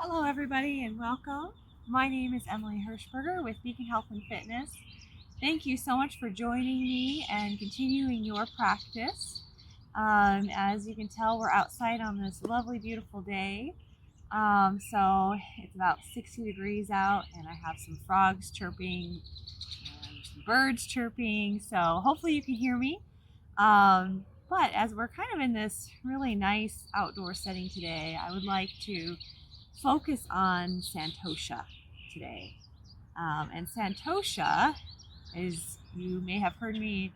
Hello everybody and welcome. My name is Emily Hirschberger with Beacon Health and Fitness. Thank you so much for joining me and continuing your practice. As you can tell, we're outside on this lovely, beautiful day. So it's about 60 degrees out and I have some frogs chirping and some birds chirping. So hopefully you can hear me. But as we're kind of in this really nice outdoor setting today, I would like to focus on Santosha today. And Santosha, as you may have heard me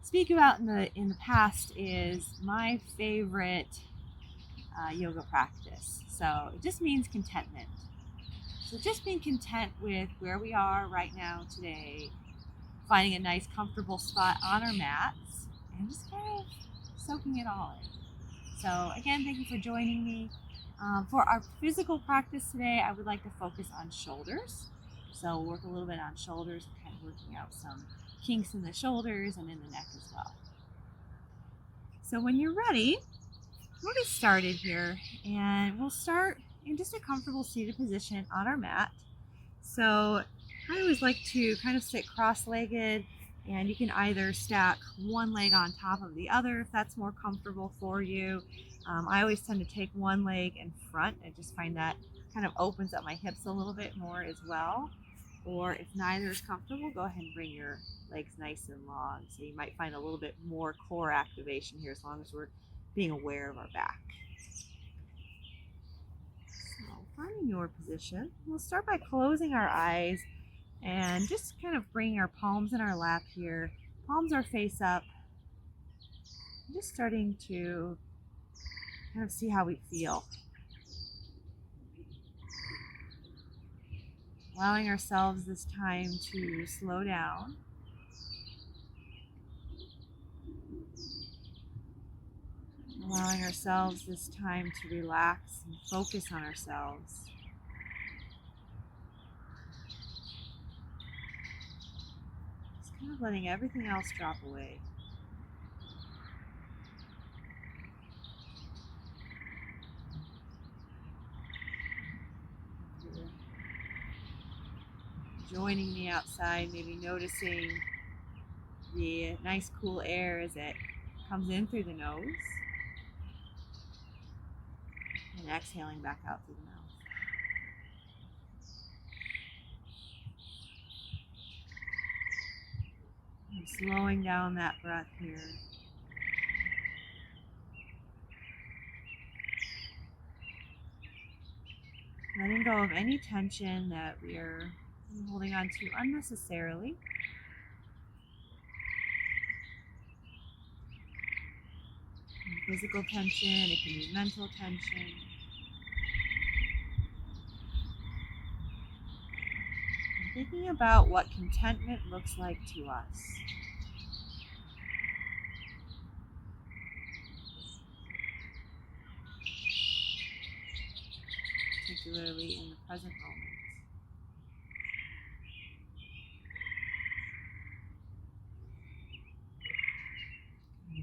speak about in the past, is my favorite yoga practice. So it just means contentment. So just being content with where we are right now today, finding a nice comfortable spot on our mats, and just kind of soaking it all in. So again, thank you for joining me. For our physical practice today, I would like to focus on shoulders. So we'll work a little bit on shoulders, kind of working out some kinks in the shoulders and in the neck as well. So when you're ready, we'll get started here, and we'll start in just a comfortable seated position on our mat. So I always like to kind of sit cross-legged, and you can either stack one leg on top of the other if that's more comfortable for you. I always tend to take one leg in front. I just find that kind of opens up my hips a little bit more as well. Or if neither is comfortable, go ahead and bring your legs nice and long. So you might find a little bit more core activation here as long as we're being aware of our back. So finding your position, we'll start by closing our eyes and just kind of bringing our palms in our lap here. Palms are face up. Just starting to kind of see how we feel. Allowing ourselves this time to slow down. Allowing ourselves this time to relax and focus on ourselves. Just kind of letting everything else drop away. Joining me outside, maybe noticing the nice cool air as it comes in through the nose and exhaling back out through the mouth. And slowing down that breath here. Letting go of any tension that we are holding on to unnecessarily. Physical tension, it can be mental tension. And thinking about what contentment looks like to us. Particularly in the present moment.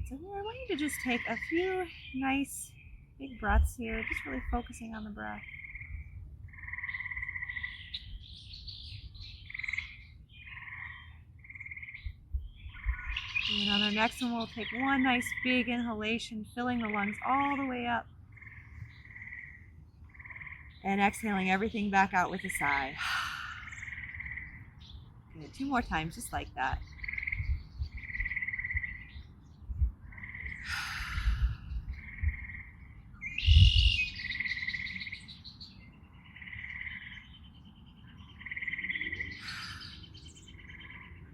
So here, I want you to just take a few nice big breaths here, just really focusing on the breath. And on our next one, we'll take one nice big inhalation, filling the lungs all the way up. And exhaling everything back out with a sigh. Good. 2 more times, just like that.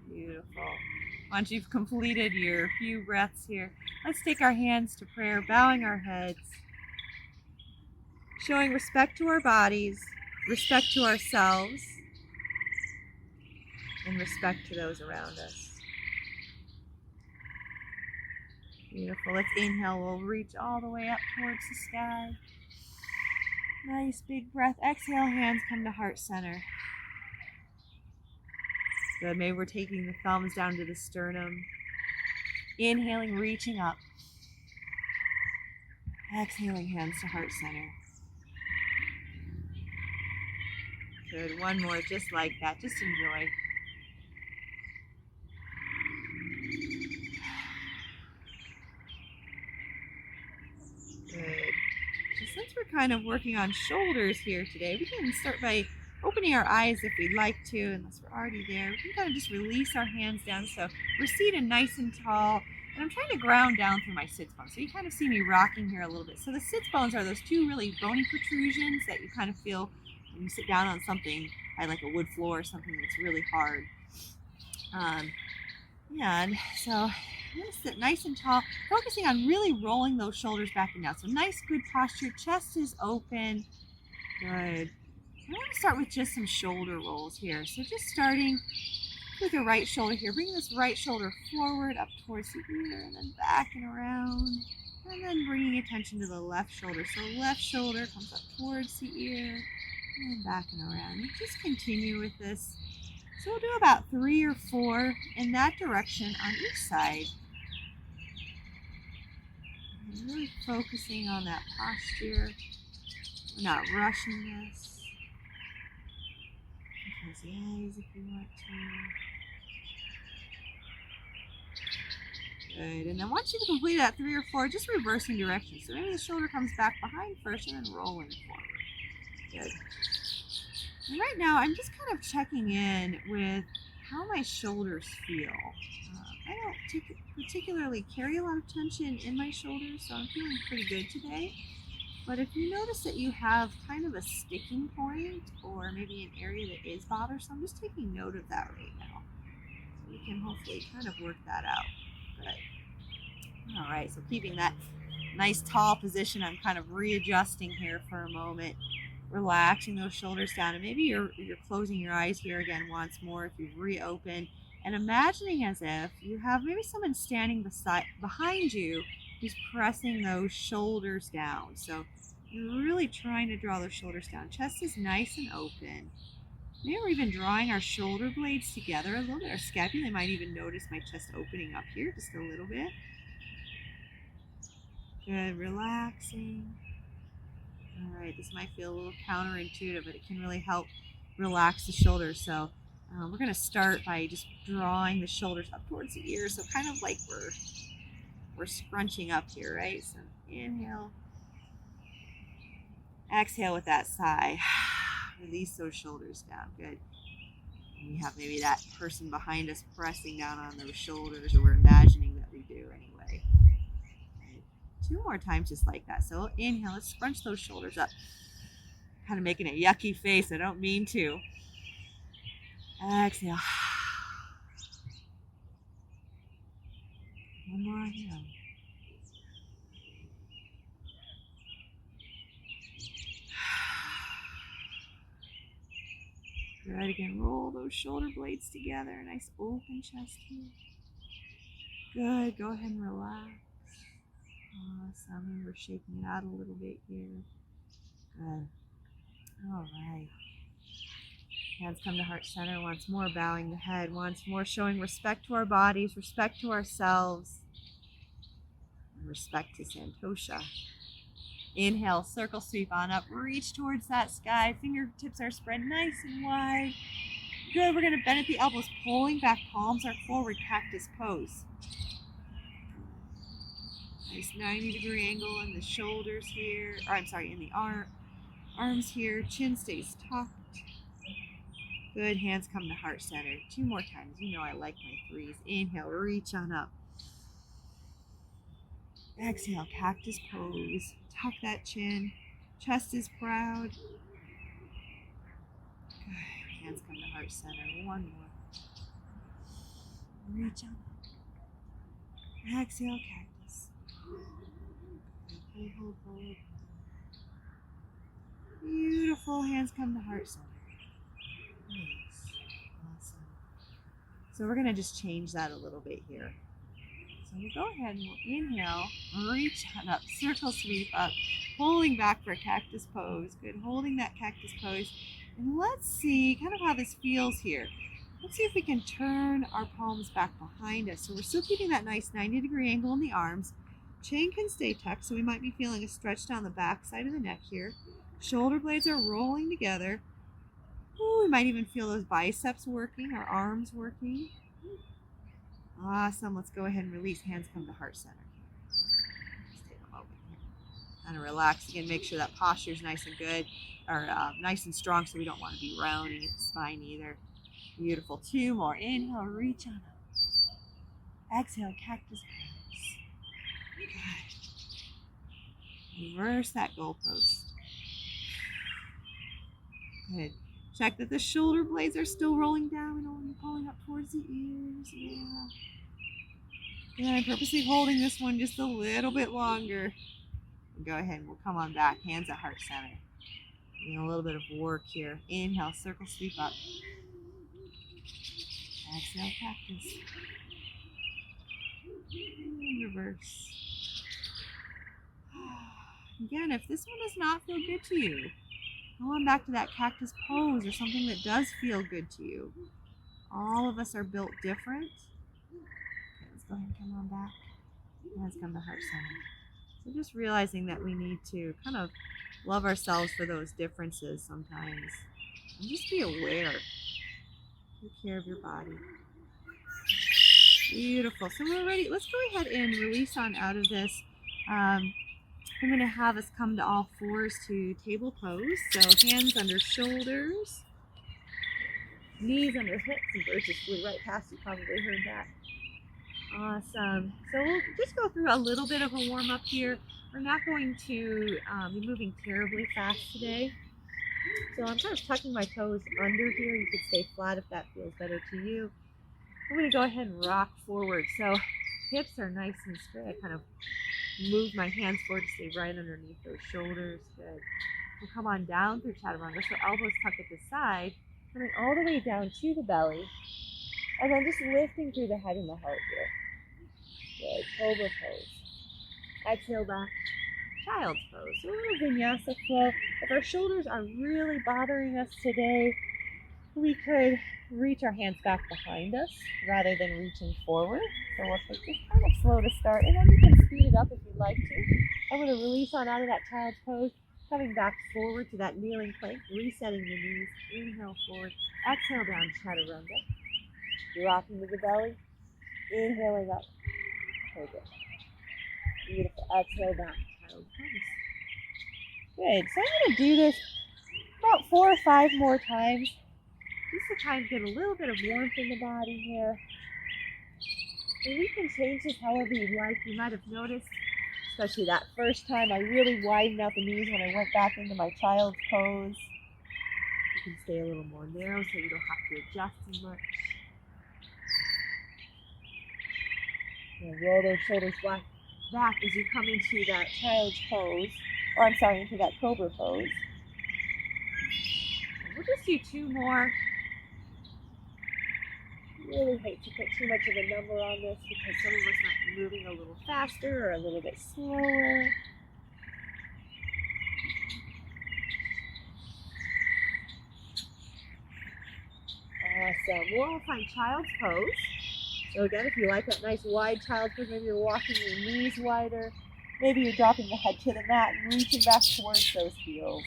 Beautiful. Once you've completed your few breaths here, let's take our hands to prayer, bowing our heads, showing respect to our bodies, respect to ourselves, and respect to those around us. Beautiful. Let's inhale. We'll reach all the way up towards the sky. Nice big breath. Exhale, hands come to heart center. Good. Maybe we're taking the thumbs down to the sternum. Inhaling, reaching up. Exhaling, hands to heart center. Good. One more just like that. Just enjoy. Good. So since we're kind of working on shoulders here today, we can start by opening our eyes if we'd like to, unless we're already there. We can kind of just release our hands down. So we're seated nice and tall, and I'm trying to ground down through my sits bones. So you kind of see me rocking here a little bit. So the sits bones are those two really bony protrusions that you kind of feel when you sit down on something, like a wood floor or something that's really hard. And so I'm going to sit nice and tall, focusing on really rolling those shoulders back and down. So nice, good posture. Chest is open. Good. I'm going to start with just some shoulder rolls here. So just starting with the right shoulder here. Bringing this right shoulder forward up towards the ear and then back and around. And then bringing attention to the left shoulder. So left shoulder comes up towards the ear and back and around. And just continue with this. So we'll do about 3 or 4 in that direction on each side. And really focusing on that posture. We're not rushing this. Close the eyes if you want to. Good. And then once you complete that 3 or 4, just reversing direction. So maybe the shoulder comes back behind first and then rolling forward. Good. And right now, I'm just kind of checking in with how my shoulders feel. I don't particularly carry a lot of tension in my shoulders, so I'm feeling pretty good today. But if you notice that you have kind of a sticking point or maybe an area that is bothersome, I'm just taking note of that right now. So we can hopefully kind of work that out. Good. All right, so keeping that nice tall position, I'm kind of readjusting here for a moment. Relaxing those shoulders down, and maybe you're closing your eyes here again once more if you've reopened, and imagining as if you have maybe someone standing behind you who's pressing those shoulders down. So you're really trying to draw those shoulders down. Chest is nice and open. Maybe we're even drawing our shoulder blades together a little bit. Our scapula, might even notice my chest opening up here just a little bit. Good, relaxing. All right, this might feel a little counterintuitive, but it can really help relax the shoulders. So we're going to start by just drawing the shoulders up towards the ears. So kind of like we're scrunching up here, right? So inhale. Exhale with that sigh. Release those shoulders down. Good. And we have maybe that person behind us pressing down on those shoulders, or we're imagining that we do anyway. 2 more times just like that. So inhale, let's scrunch those shoulders up. Kind of making a yucky face. I don't mean to. Exhale. One more inhale. Good. Again, roll those shoulder blades together. Nice open chest here. Good. Go ahead and relax. Awesome. We're shaking it out a little bit here. Good. All right. Hands come to heart center once more, bowing the head once more, showing respect to our bodies, respect to ourselves, and respect to Santosha. Inhale, circle sweep on up, reach towards that sky. Fingertips are spread nice and wide. Good. We're going to bend at the elbows, pulling back, palms are forward, cactus pose. Nice 90-degree angle in the shoulders here, in the arms here. Chin stays tucked. Good. Hands come to heart center. 2 more times. You know I like my 3s. Inhale, reach on up. Exhale, cactus pose. Tuck that chin. Chest is proud. Good. Hands come to heart center. 1 more. Reach on up. Exhale, cactus. Good. Hold. Beautiful. Hands come to heart center. Nice. Awesome. So we're going to just change that a little bit here. So we'll go ahead and we'll inhale, reach on up, circle sweep up, pulling back for a cactus pose. Good, holding that cactus pose. And let's see kind of how this feels here. Let's see if we can turn our palms back behind us. So we're still keeping that nice 90-degree angle in the arms. Chin can stay tucked, so we might be feeling a stretch down the back side of the neck here. Shoulder blades are rolling together. Ooh, we might even feel those biceps working, our arms working. Awesome. Let's go ahead and release. Hands come to heart center. Just take a moment here. Kind of relax again. Make sure that posture is nice and good, or nice and strong, so we don't want to be rounding at the spine either. Beautiful. 2 more. Inhale, reach on up. Exhale, cactus pose. Good. Reverse that goalpost. Good. Check that the shoulder blades are still rolling down and only pulling up towards the ears. Yeah. Yeah, I'm purposely holding this one just a little bit longer. Go ahead and we'll come on back. Hands at heart center. Doing a little bit of work here. Inhale, circle sweep up. Exhale, cactus. And reverse. Again, if this one does not feel good to you, go on back to that cactus pose or something that does feel good to you. All of us are built different. Okay, let's go ahead and come on back. Hands come to heart center. So just realizing that we need to kind of love ourselves for those differences sometimes. And just be aware. Take care of your body. Beautiful. So we're ready. Let's go ahead and release on out of this. I'm going to have us come to all fours to table pose. So hands under shoulders, knees under hips, and birds just flew right past you. Probably heard that. Awesome. So we'll just go through a little bit of a warm up here. We're not going to be moving terribly fast today. So I'm kind of tucking my toes under here. You could stay flat if that feels better to you. I'm going to go ahead and rock forward. So hips are nice and straight. I kind of move my hands forward to stay right underneath those shoulders. Good. We'll come on down through chaturanga. So elbows tucked at the side, coming all the way down to the belly. And then just lifting through the head and the heart here. Good. Cobra pose. Exhale back. Child's pose. So a little vinyasa flow. If our shoulders are really bothering us today, we could reach our hands back behind us rather than reaching forward. So we'll take this kind of slow to start, and then you can speed it up if you'd like to. I'm going to release on out of that child's pose, coming back forward to that kneeling plank, resetting the knees. Inhale forward. Exhale down, chaturanga. Rocking to the belly. Inhaling up. Cobra. Beautiful. Exhale back. Child's pose. Good. So I'm going to do this about 4 or 5 more times, just to kind of get a little bit of warmth in the body here. And you can change this however you'd like. You might have noticed, especially that first time, I really widened out the knees when I went back into my child's pose. You can stay a little more narrow so you don't have to adjust as much. And roll those shoulders back as you come into that child's pose, or I'm sorry, into that cobra pose. And we'll just do 2 more. Really hate to put too much of a number on this because some of us might be moving a little faster or a little bit slower. Awesome. We'll all find child's pose. So again, if you like that nice wide child's pose, maybe you're walking your knees wider. Maybe you're dropping the head to the mat and reaching back towards those heels.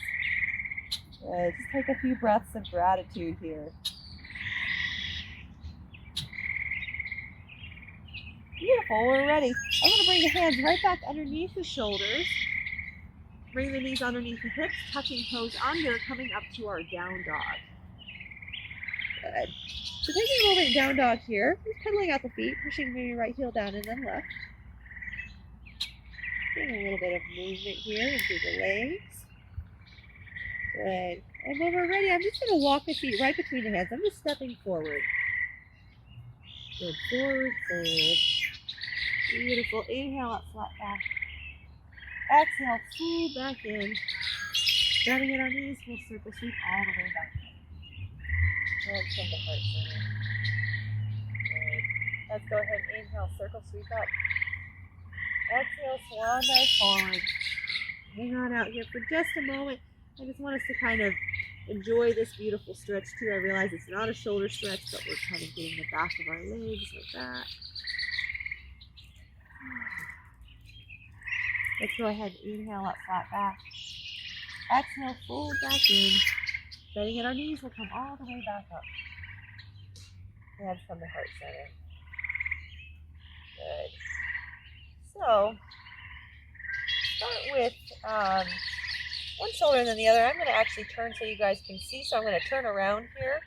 Good. Just take a few breaths of gratitude here. Beautiful, we're ready. I'm going to bring the hands right back underneath the shoulders. Bring the knees underneath the hips, tucking toes under, coming up to our down dog. Good. So taking a little bit down dog here, just pedaling out the feet, pushing maybe right heel down and then left. Getting a little bit of movement here into the legs. Good. And when we're ready, I'm just going to walk the feet right between the hands. I'm just stepping forward. Good. Forward, fold. Beautiful. Inhale up, flat back. Exhale, full back in. Grabbing at our knees, we'll circle sweep all the way back. Hands from the heart center. Good. Let's go ahead and inhale, circle sweep up. Exhale, swan dive forward. Hang on out here for just a moment. I just want us to kind of enjoy this beautiful stretch too. I realize it's not a shoulder stretch, but we're kind of getting the back of our legs like that. Let's go ahead and inhale up, flat back. Exhale, fold back in. Bending at our knees, we'll come all the way back up. Hands from the heart center. Good. So, start with one shoulder and then the other. I'm going to actually turn so you guys can see. So I'm going to turn around here.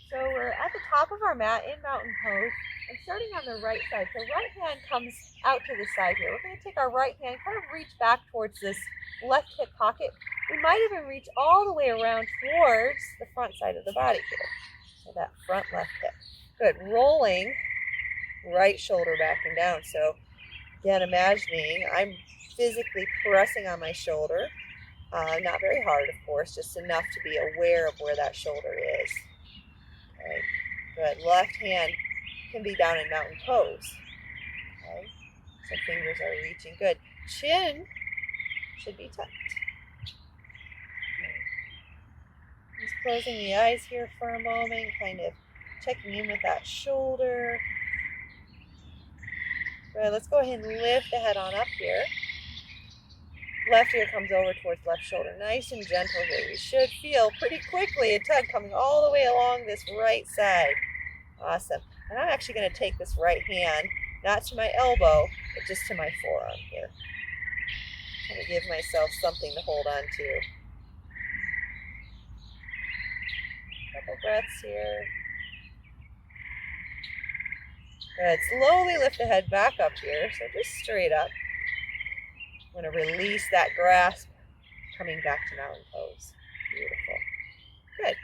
So we're at the top of our mat in mountain pose. I'm starting on the right side. So right hand comes out to the side here. We're going to take our right hand, kind of reach back towards this left hip pocket. We might even reach all the way around towards the front side of the body here. So that front left hip. Good. Rolling right shoulder back and down. So again, imagining I'm physically pressing on my shoulder. Not very hard, of course, just enough to be aware of where that shoulder is. Okay. Good. Left hand can be down in mountain pose. Okay. So fingers are reaching. Good. Chin should be tucked. Okay. Just closing the eyes here for a moment, kind of checking in with that shoulder. Good. Let's go ahead and lift the head on up here. Left ear comes over towards left shoulder. Nice and gentle here. We should feel pretty quickly a tug coming all the way along this right side. Awesome. And I'm actually going to take this right hand, not to my elbow, but just to my forearm here. I'm going to give myself something to hold on to. Couple breaths here. Good. Slowly lift the head back up here. So just straight up. I'm going to release that grasp, coming back to mountain pose. Beautiful. Good.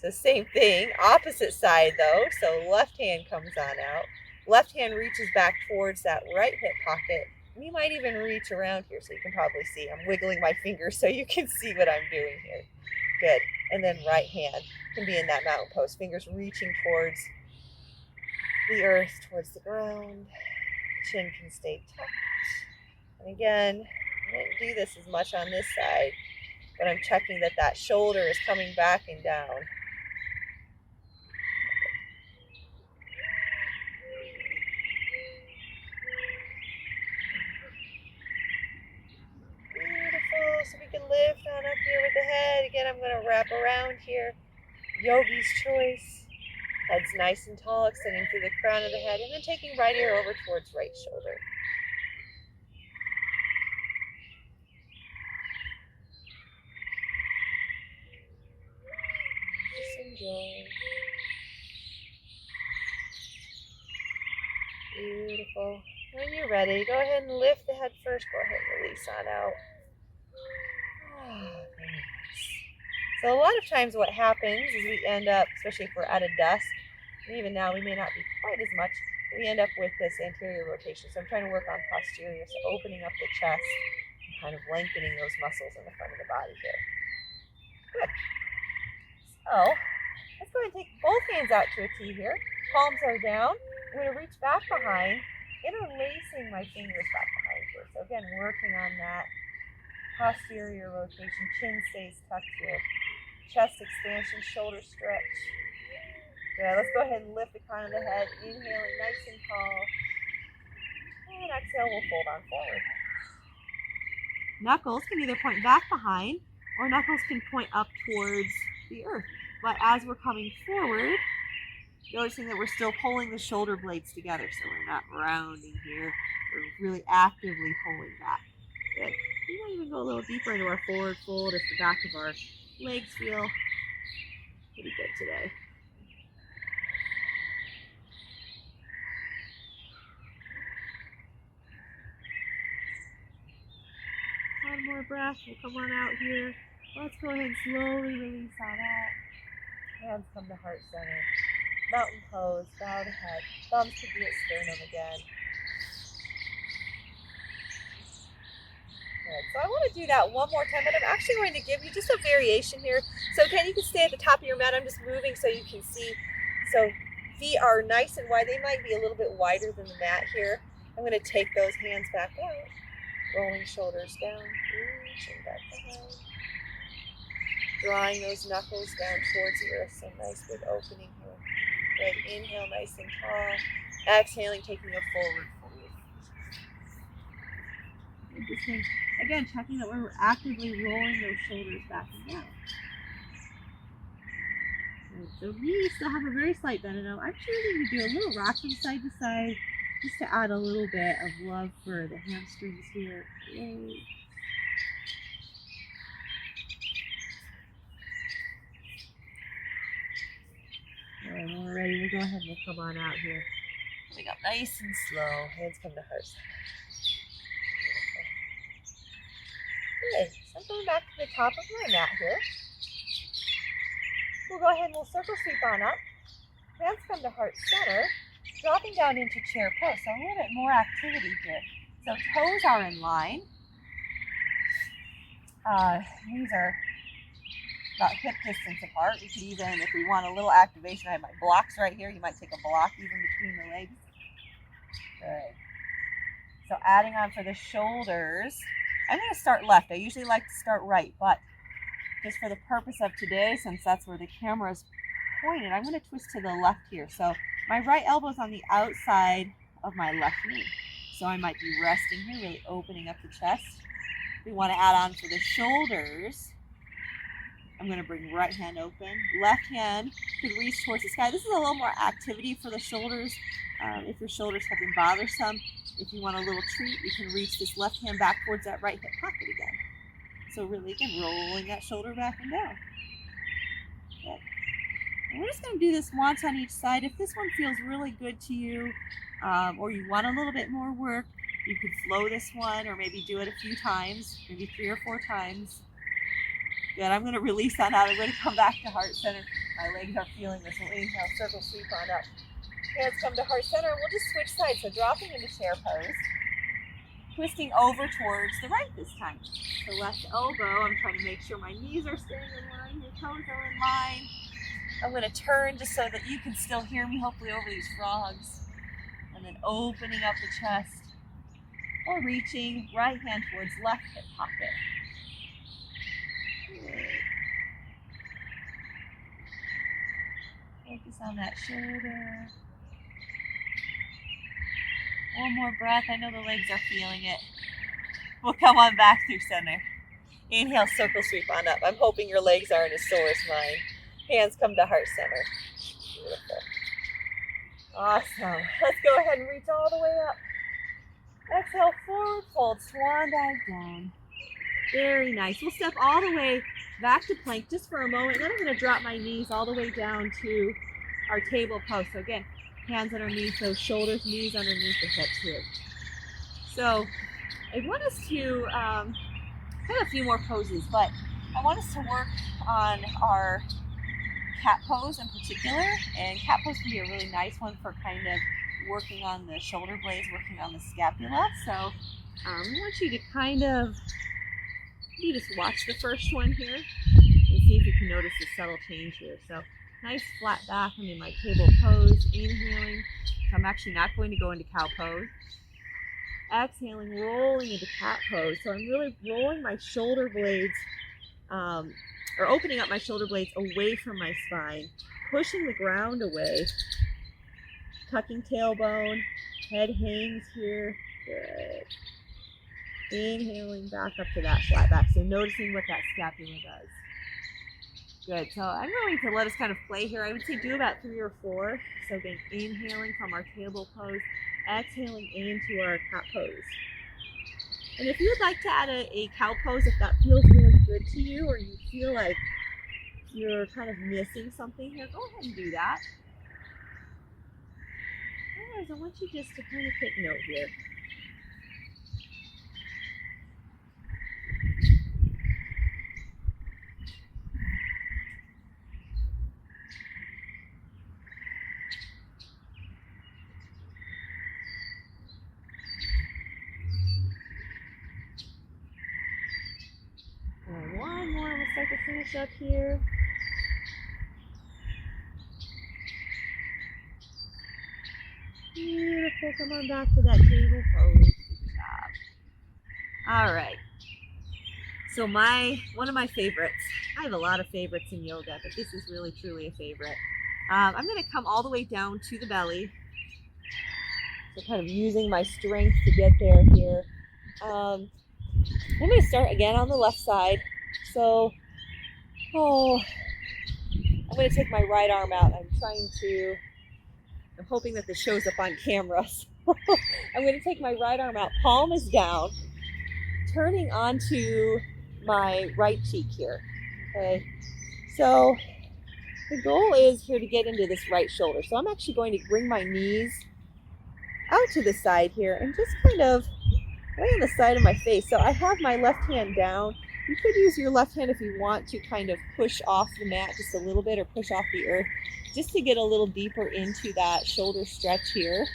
So same thing, opposite side though. So left hand comes on out. Left hand reaches back towards that right hip pocket. And you might even reach around here so you can probably see. I'm wiggling my fingers so you can see what I'm doing here. Good. And then right hand can be in that mountain pose. Fingers reaching towards the earth, towards the ground. Chin can stay tucked. And again, I didn't do this as much on this side, but I'm checking that that shoulder is coming back and down. Beautiful. So we can lift on up here with the head. Again, I'm going to wrap around here. Yogi's choice. Head's nice and tall, extending through the crown of the head, and then taking right ear over towards right shoulder. Just enjoy. Beautiful. When you're ready, go ahead and lift the head first. Go ahead and release on out. Very nice. So a lot of times what happens is we end up, especially if we're at a desk, and even now we may not be quite as much, but we end up with this anterior rotation. So I'm trying to work on posterior, so opening up the chest and kind of lengthening those muscles in the front of the body here. Good. So let's go ahead and take both hands out to a T here. Palms are down. I'm going to reach back behind, interlacing my fingers back behind here. So again, working on that posterior rotation. Chin stays tucked here. Chest expansion, shoulder stretch. Good. Let's go ahead and lift the crown of the head. Inhaling nice and tall. And exhale, we'll fold on forward. Knuckles can either point back behind or knuckles can point up towards the earth. But as we're coming forward, noticing that we're still pulling the shoulder blades together. So we're not rounding here. We're really actively pulling back. Good. We might even go a little deeper into our forward fold if the back of our legs feel pretty good today. One more breath. We'll come on out here. Let's go ahead and slowly release on out. Hands come to heart center. Mountain pose. Bow the head. Thumbs to be at sternum again. Good. So I want to do that one more time, but I'm actually going to give you just a variation here. So again, you can stay at the top of your mat. I'm just moving so you can see. So feet are nice and wide. They might be a little bit wider than the mat here. I'm going to take those hands back out. Rolling shoulders down. Reaching back behind. Drawing those knuckles down towards the earth. So nice big opening here. Good. Inhale nice and tall. Exhaling, taking a forward fold. Just again, checking that we're actively rolling those shoulders back and down. So knees still have a very slight bend, and I'm choosing to do a little rock from side to side just to add a little bit of love for the hamstrings here. Yay. All right, when we're ready, we'll go ahead and we'll come on out here. Coming up nice and slow. Hands come to heart. Good. So I'm going back to the top of my mat here. We'll go ahead and we'll circle sweep on up. Hands come to heart center. Dropping down into chair pose. So a little bit more activity here. So toes are in line. Knees are about hip distance apart. We could even, if we want a little activation, I have my blocks right here. You might take a block even between the legs. Good. So adding on for the shoulders. I'm going to start left. I usually like to start right, but just for the purpose of today, since that's where the camera is pointed, I'm going to twist to the left here. So my right elbow is on the outside of my left knee. So I might be resting here, really opening up the chest. We want to add on for the shoulders. I'm going to bring right hand open. Left hand could reach towards the sky. This is a little more activity for the shoulders. If your shoulders have been bothersome, if you want a little treat, you can reach this left hand back towards that right hip pocket again. So really, again, rolling that shoulder back and down. Good. And we're just going to do this once on each side. If this one feels really good to you, or you want a little bit more work, you could flow this one, or maybe do it a few times, maybe 3 or 4 times. Good. I'm going to release that out. I'm going to come back to heart center. My legs are feeling this. We'll inhale, circle, sweep on up. Hands come to heart center. We'll just switch sides. So dropping into chair pose. Twisting over towards the right this time. The left elbow, I'm trying to make sure my knees are staying in line, your toes are in line. I'm going to turn just so that you can still hear me, hopefully over these frogs. And then opening up the chest. Or reaching right hand towards left hip pocket. Good. Focus on that shoulder. One more breath. I know the legs are feeling it. We'll come on back through center. Inhale, circle, sweep on up. I'm hoping your legs aren't as sore as mine. Hands come to heart center. Beautiful. Awesome. Let's go ahead and reach all the way up. Exhale, forward fold, swan dive down. Very nice. We'll step all the way back to plank just for a moment. Then I'm going to drop my knees all the way down to our table pose. So again, hands underneath those shoulders, knees underneath the hips here. So I want us to have a few more poses, but I want us to work on our cat pose in particular. And cat pose can be a really nice one for kind of working on the shoulder blades, working on the scapula. So I want you to kind of, you just watch the first one here and see if you can notice the subtle change here. So nice flat back. I'm in my table pose, inhaling. So I'm actually not going to go into cow pose. Exhaling, rolling into cat pose. So I'm really rolling my shoulder blades, or opening up my shoulder blades away from my spine, pushing the ground away, tucking tailbone, head hangs here. Good. Inhaling back up to that flat back. So noticing what that scapula does. Good. So I'm going to let us kind of play here. I would say do about 3 or 4. So again, inhaling from our table pose, exhaling into our cat pose. And if you'd like to add a cow pose, if that feels really good to you, or you feel like you're kind of missing something here, go ahead and do that. Otherwise, I want you just to kind of take note here. And one more, we'll start to finish up here. Beautiful, come on back to that table pose. Good job. All right. So one of my favorites, I have a lot of favorites in yoga, but this is really truly a favorite. I'm going to come all the way down to the belly. So kind of using my strength to get there here. I'm going to start again on the left side. So, I'm going to take my right arm out. I'm hoping that this shows up on camera. So I'm going to take my right arm out, palm is down, turning onto my right cheek here. Okay, so the goal is here to get into this right shoulder. So I'm actually going to bring my knees out to the side here and just kind of right on the side of my face. So I have my left hand down. You could use your left hand if you want to kind of push off the mat just a little bit, or push off the earth just to get a little deeper into that shoulder stretch here.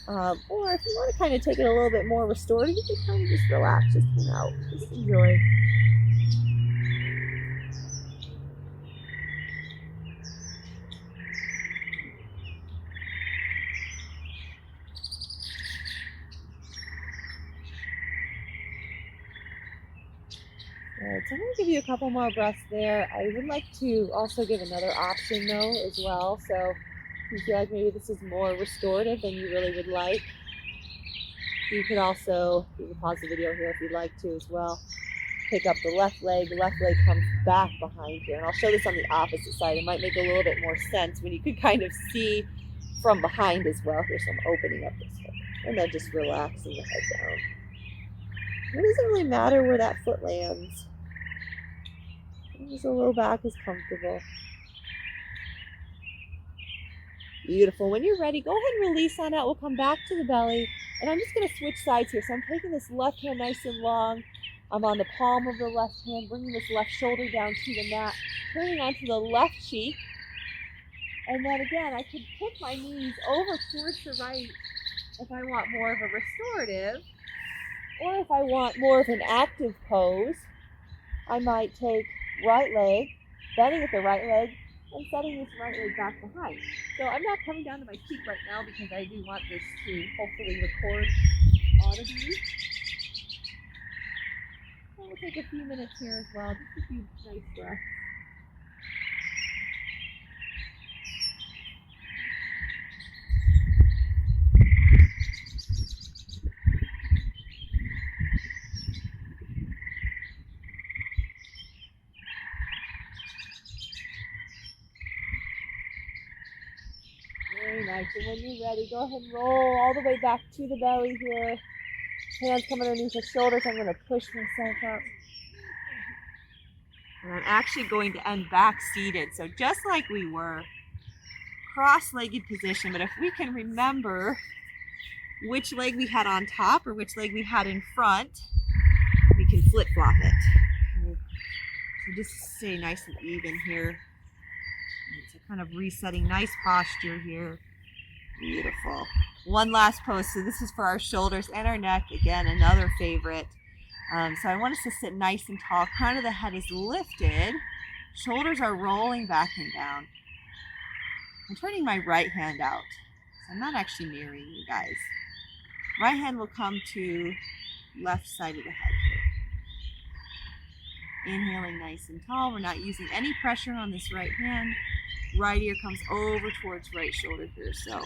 Or if you want to kind of take it a little bit more restorative, you can kind of just relax, just hang out, just enjoy. Good. So I'm going to give you a couple more breaths there. I would like to also give another option though as well. So if you feel like maybe this is more restorative than you really would like, you could pause the video here if you'd like to as well. Pick up the left leg comes back behind here. And I'll show this on the opposite side. It might make a little bit more sense when you could kind of see from behind as well here. So I'm opening up this hip and then just relaxing the head down. It doesn't really matter where that foot lands. As the low back is comfortable. Beautiful. When you're ready, go ahead and release on out. We'll come back to the belly. And I'm just going to switch sides here. So I'm taking this left hand nice and long. I'm on the palm of the left hand, bringing this left shoulder down to the mat, turning onto the left cheek. And then again, I could kick my knees over towards the right if I want more of a restorative. Or if I want more of an active pose, I might take right leg, bending at the right leg, and setting this right leg back behind. So I'm not coming down to my cheek right now because I do want this to hopefully record audibly. So we'll take a few minutes here as well, just a few nice breaths. Very nice. And when you're ready, go ahead and roll all the way back to the belly here. Hands come underneath the shoulders. I'm going to push myself up. And I'm actually going to end back seated. So just like we were, cross-legged position. But if we can remember which leg we had on top or which leg we had in front, we can flip-flop it. Okay. So just stay nice and even here. So kind of resetting, nice posture here. Beautiful. One last pose. So this is for our shoulders and our neck. Again, another favorite. So I want us to sit nice and tall. Crown of the head is lifted. Shoulders are rolling back and down. I'm turning my right hand out. So I'm not actually mirroring you guys. Right hand will come to left side of the head here. Inhaling nice and tall. We're not using any pressure on this right hand. Right ear comes over towards right shoulder here. So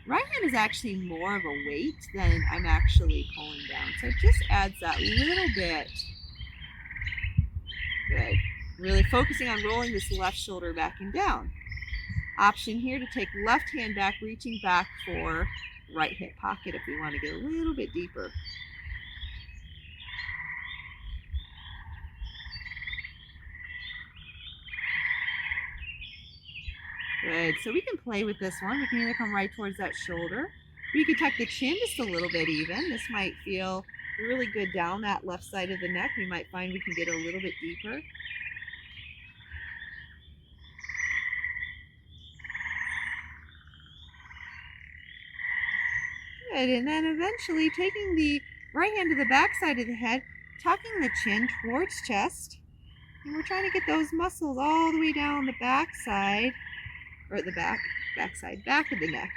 right hand is actually more of a weight than I'm actually pulling down. So it just adds that little bit. Good. Really focusing on rolling this left shoulder back and down. Option here to take left hand back, reaching back for right hip pocket if we want to get a little bit deeper. Good. So we can play with this one. We can either come right towards that shoulder. We can tuck the chin just a little bit even. This might feel really good down that left side of the neck. We might find we can get a little bit deeper. Good. And then eventually taking the right hand to the back side of the head, tucking the chin towards chest. And we're trying to get those muscles all the way down the back side. Or the back of the neck.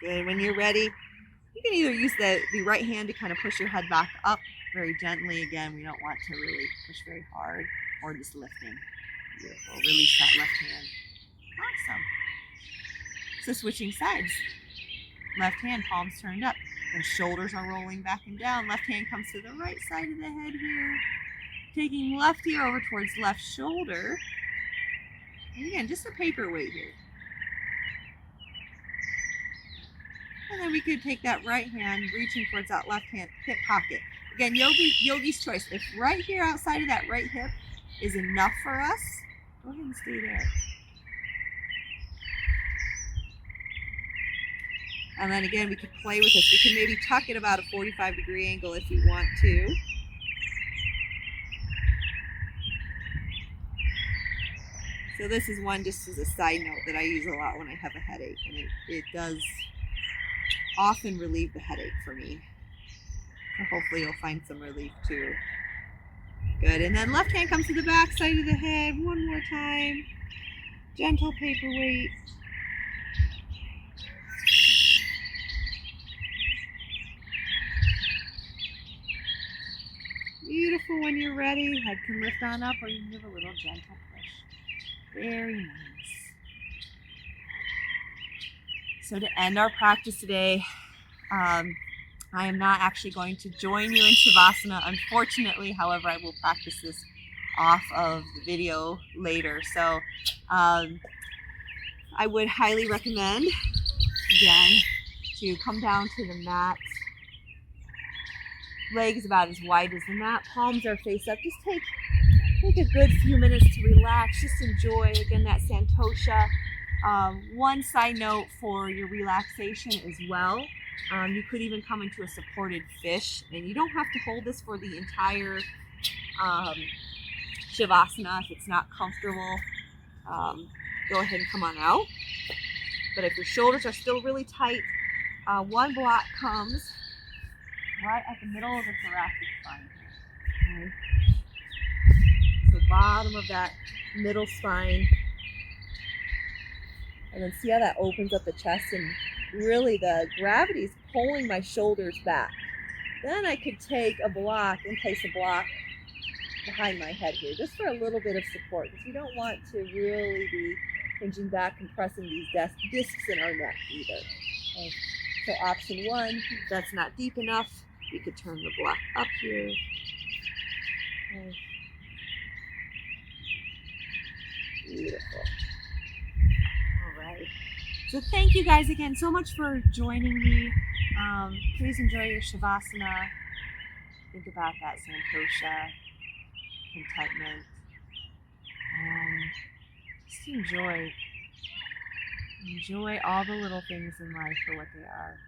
Good. When you're ready, you can either use the right hand to kind of push your head back up very gently. Again, we don't want to really push very hard, or just lifting. Beautiful. Release that left hand. Awesome. So switching sides. Left hand, palms turned up, and shoulders are rolling back and down. Left hand comes to the right side of the head here. Taking left ear over towards left shoulder. And again, just a paperweight here. And then we could take that right hand, reaching towards that left hand hip pocket. Again, yogi's choice. If right here outside of that right hip is enough for us, go ahead and stay there. And then again, we could play with this. We can maybe tuck it about a 45-degree angle if you want to. So this is one just as a side note that I use a lot when I have a headache, and it does often relieve the headache for me. So hopefully you'll find some relief too. Good, and then left hand comes to the back side of the head one more time. Gentle paperweight. Beautiful. When you're ready, head can lift on up, or you can give a little gentle push. Very nice. So to end our practice today, I am not actually going to join you in Shavasana, unfortunately. However, I will practice this off of the video later. So I would highly recommend, again, to come down to the mat. Legs about as wide as the mat, palms are face up. Just take a good few minutes to relax, just enjoy, again, that santosha. One side note for your relaxation as well, you could even come into a supported fish, and you don't have to hold this for the entire Shavasana if it's not comfortable. Go ahead and come on out. But if your shoulders are still really tight, one block comes right at the middle of the thoracic spine. Okay. So bottom of that middle spine. And then see how that opens up the chest, and really the gravity is pulling my shoulders back. Then I could take a block and place a block behind my head here, just for a little bit of support, because we don't want to really be hinging back, compressing these discs in our neck either. Okay. So option one, if that's not deep enough, you could turn the block up here. Okay. Beautiful. All right. So thank you guys again so much for joining me. Please enjoy your Shavasana. Think about that santosha, contentment, and just enjoy all the little things in life for what they are.